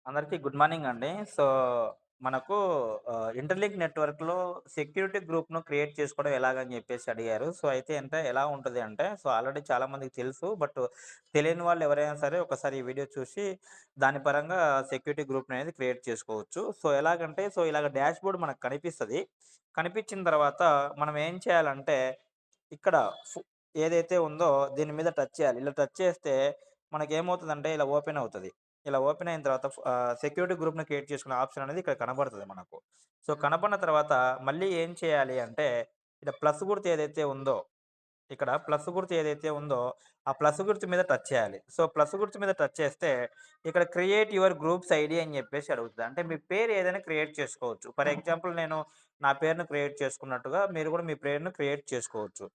అందరికీ good morning అండి. మనకు ఇంటర్‌లింక్ నెట్‌వర్క్‌లో సెక్యూరిటీ గ్రూప్‌ను క్రియేట్ చేసుకోవడం ఎలాగని జెప్పేసి అడిగారు. అయితే అంటే ఎలా ఉంటది అంటే, ఆల్రెడీ చాలా మందికి తెలుసు. తెలియని వాళ్ళు ఎవరైనా సరే ఒకసారి ఈ వీడియో చూసి దాని పరంగా సెక్యూరిటీ గ్రూప్‌ననేది క్రియేట్ చేసుకోవచ్చు. ఎలాగంటే ఇలాగ డాష్‌బోర్డ్ మనకు కనిపిస్తది. కనిపించిన తర్వాత మనం ఏం చేయాలంటే ఇక్కడ ఫు ఏదైతే ఉందో దీని మీద టచ్ చేయాలి. ఇలా టచ్ చేస్తే మనకేమవుతదంటే ఇలా ఓపెన్ అవుతది. ఇలా ఓపెన్ అయిన తర్వాత సెక్యూరిటీ గ్రూప్‌ని క్రియేట్ చేసుకునే ఆప్షన్ అనేది ఇక్కడ కనబడతది మనకు. కనపడిన తర్వాత మళ్ళీ ఏం చేయాలి అంటే, ఇక్కడ ప్లస్ గుర్తు ఏదైతే ఉందో, ఇక్కడ ప్లస్ గుర్తు ఏదైతే ఉందో, ఆ ప్లస్ గుర్తు మీద టచ్ చేయాలి. ప్లస్ గుర్తు మీద టచ్ చేస్తే ఇక్కడ క్రియేట్ యువర్ గ్రూప్స్ ఐడీ అని చెప్పేసి అడుగుతది. అంటే మీ పేరు ఏదైనా క్రియేట్ చేసుకోవచ్చు. ఫర్ ఎగ్జాంపుల్ నేను నా పేరును క్రియేట్ చేసుకున్నట్టుగా మీరు కూడా మీ పేరును క్రియేట్ చేసుకోవచ్చు.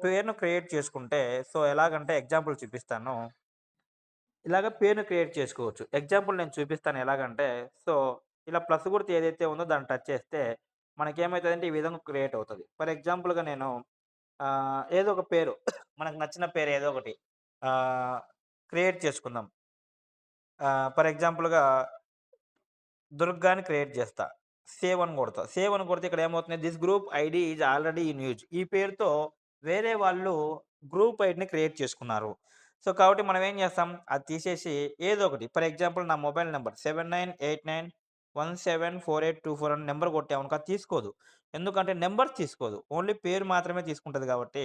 పేరును క్రియేట్ చేసుకుంటే ఎలాగంటే ఎగ్జాంపుల్ చూపిస్తాను. ఇలాగ పేరుని క్రియేట్ చేసుకోవచ్చు. ఎగ్జాంపుల్ నేను చూపిస్తాను ఎలాగంటే, సో, ఇలా ప్లస్ గుర్తు ఏదైతే ఉందో దాన్ని టచ్ చేస్తే మనకేమైతదంటే ఈ విధంగా క్రియేట్ అవుతది. ఫర్ ఎగ్జాంపుల్‌గా నేను ఏదో ఒక పేరు మనకు నచ్చిన పేరు ఏదో ఒకటి ఆహ్, క్రియేట్ చేసుకుందాం. ఫర్ ఎగ్జాంపుల్‌గా దుర్గా అని క్రియేట్ చేస్తా. సేవ్ అని కొడతా. సేవ్ అని కొడితే ఇక్కడ ఏమవుతుంది this group ID is already in use. ఈ పేరుతో వేరే వాళ్ళు గ్రూప్ ఐడీని క్రియేట్ చేసుకున్నారు. కాబట్టి మనం ఏం చేస్తాం అది తీసేసి ఏదో ఒకటి ఫర్ ఎగ్జాంపుల్ నా మొబైల్ నంబర్ 7989174824 అని నంబర్ కొట్టామనుకో అది తీసుకోదు. ఎందుకంటే నంబర్ తీసుకోదు. ఓన్లీ పేరు మాత్రమే తీసుకుంటది కాబట్టి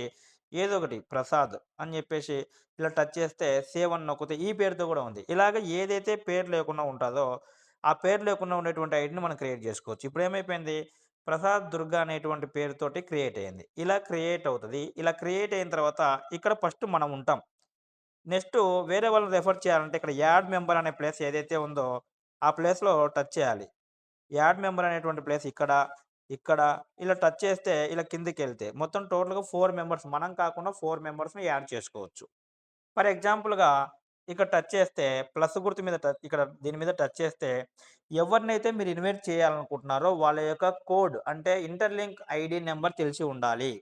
ఏదో ఒకటి ప్రసాద్ అని చెప్పేసి ఇలా టచ్ చేస్తే సేవ్ అని నొక్కితే ఈ పేరుతో కూడా ఉంది. ఇలాగ ఏదైతే పేరు లేకుండా ఉంటదో ఆ పేరు లేకుండా ఉండేటువంటి ఐడీని మనం క్రియేట్ జేసుకోవచ్చు. ఇప్పుడేమైపోయింది, ప్రసాద్ దుర్గా అనేటువంటి పేరుతోటి క్రియేట్ అయింది. ఇలా క్రియేట్ అవుతది. ఇలా క్రియేట్ అయిన తర్వాత ఇక్కడ ఫస్ట్ మనం ఉంటాం. నెక్స్టు వేరే వాళ్ళని రిఫర్ చేయాలంటే ఇక్కడ యాడ్ మెంబర్ అనే ప్లేస్ ఏదైతే ఉందో, ఆ ప్లేస్‌లో టచ్ చేయాలి. యాడ్ మెంబర్ అనేటువంటి ప్లేస్ ఇక్కడ, ఇక్కడ ఇలా టచ్ చేస్తే ఇలా కిందకెళ్తే మొత్తం టోటల్‌గా 4 మెంబర్స్ మనం కాకుండా 4 మెంబర్స్‌ని యాడ్ చేసుకోవచ్చు. ఫర్ ఎగ్జాంపుల్‌గా ఇక్కడ టచ్ చేస్తే ప్లస్ గుర్తు మీద ఇక్కడ దీని మీద టచ్ చేస్తే ఎవరినైతే మీరు ఇన్వైట్ చేయాలనుకుంటున్నారో వాళ్ళ యొక్క కోడ్ అంటే ఇంటర్‌లింక్ ఐడీ నంబర్ తెలిసి ఉండాలి.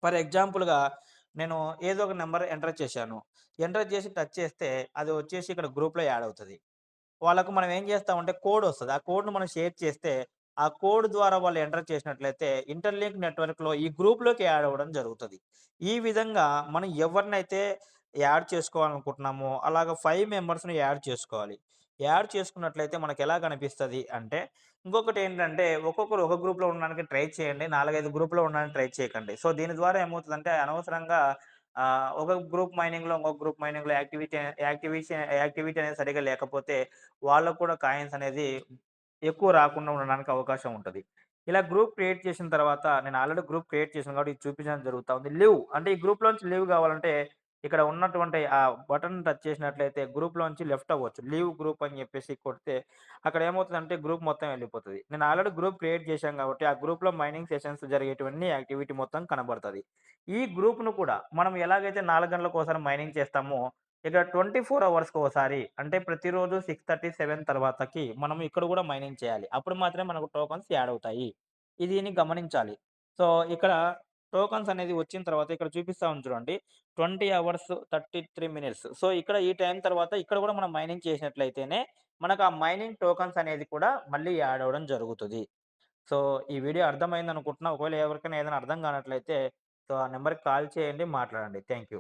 ఫర్ ఎగ్జాంపుల్‌గా నేను ఏదో ఒక నంబర్ ఎంటర్ చేశాను. ఎంటర్ చేసి టచ్ చేస్తే అది వచ్చేసి ఇక్కడ గ్రూప్‌లో యాడ్ అవుతది. వాళ్ళకు మనం ఏం చేస్తామంటే కోడొస్తది. ఆ కోడ్‌ని మనం షేర్ చేస్తే, ఆ కోడ్ ద్వారా వాళ్ళు ఎంటర్ చేసినట్లయితే ఇంటర్‌లింక్ నెట్‌వర్క్‌లో ఈ గ్రూప్‌లోకి యాడ్ అవ్వడం జరుగుతది. ఈ విధంగా మనం ఎవరినైతే యాడ్ చేసుకోవాలనుకుంటున్నామో అలాగా 5 మెంబర్స్‌ని యాడ్ చేసుకోవాలి. యాడ్ చేసుకున్నట్లయితే మనకెలా కనిపిస్తది అంటే, ఇంకొకటేంటంటే ఒక్కొక్కరు ఒక గ్రూప్‌లో ఉండడానికి ట్రై చేయండి. 4, 5 గ్రూప్‌లో ఉండడానికి ట్రై చేయకండి. దీని ద్వారా ఏమవుతదంటే అనవసరంగా ఒక గ్రూప్ మైనింగ్‌లో ఇంకొక గ్రూప్ మైనింగ్‌లో యాక్టివిటీ అనేది సరిగ్గా లేకపోతే వాళ్ళకి కూడా కాయిన్స్ అనేది ఎక్కువ రాకుండా ఉండడానికి అవకాశం ఉంటది. ఇలా గ్రూప్ క్రియేట్ చేసిన తర్వాత నేను ఆల్రెడీ గ్రూప్ క్రియేట్ చేశాను కాబట్టి ఇది చూపించడం జరుగుతా ఉంది. అంటే ఈ గ్రూప్‌లోంచి లీవ్ కావాలంటే ఇక్కడ ఉన్నటువంటి ఆ బటన్ టచ్ చేసినట్లయితే గ్రూప్‌లోంచి లెఫ్ట్ అవ్వచ్చు. లీవ్ గ్రూప్ అని చెప్పేసి కొడితే అక్కడ ఏమవుతదంటే గ్రూప్ మొత్తం వెళ్ళిపోతది. నేను ఆల్రెడీ గ్రూప్ క్రియేట్ చేశాను కాబట్టి ఆ గ్రూప్‌లో మైనింగ్ సెషన్స్ జరిగేటివన్నీ యాక్టివిటీ మొత్తం కనబడతది. ఈ గ్రూప్‌ను కూడా మనం ఎలాగైతే 4 గంటలకోసారి మైనింగ్ చేస్తామో ఇక్కడ 24 అవర్స్‌కోసారి అంటే ప్రతిరోజు 6:30, 7 తర్వాతకి మనం ఇక్కడ గూడా మైనింగ్ చేయాలి. అప్పుడు మాత్రమే మనకు టోకెన్స్ యాడ్ అవుతాయి. దీన్ని గమనించాలి. సో, ఇక్కడ టోకెన్స్ అనేది వచ్చిన తర్వాత ఇక్కడ చూపిస్తా ఉంది చూడండి. 20 అవర్స్ 33 మినిట్స్. ఇక్కడ ఈ టైం తర్వాత ఇక్కడ గూడా మనం మైనింగ్ చేసినట్లయితేనే మనకు ఆ మైనింగ్ టోకెన్స్ అనేది కూడా మళ్ళీ యాడ్ అవ్వడం జరుగుతది. సో, ఈ వీడియో అర్థమైందనుకుంటున్నా. ఒకవేళ ఎవరికైనా ఏదైనా అర్థం కానట్లయితే ఆ నంబర్‌కి కాల్ చేయండి. మాట్లాడండి. Thank you.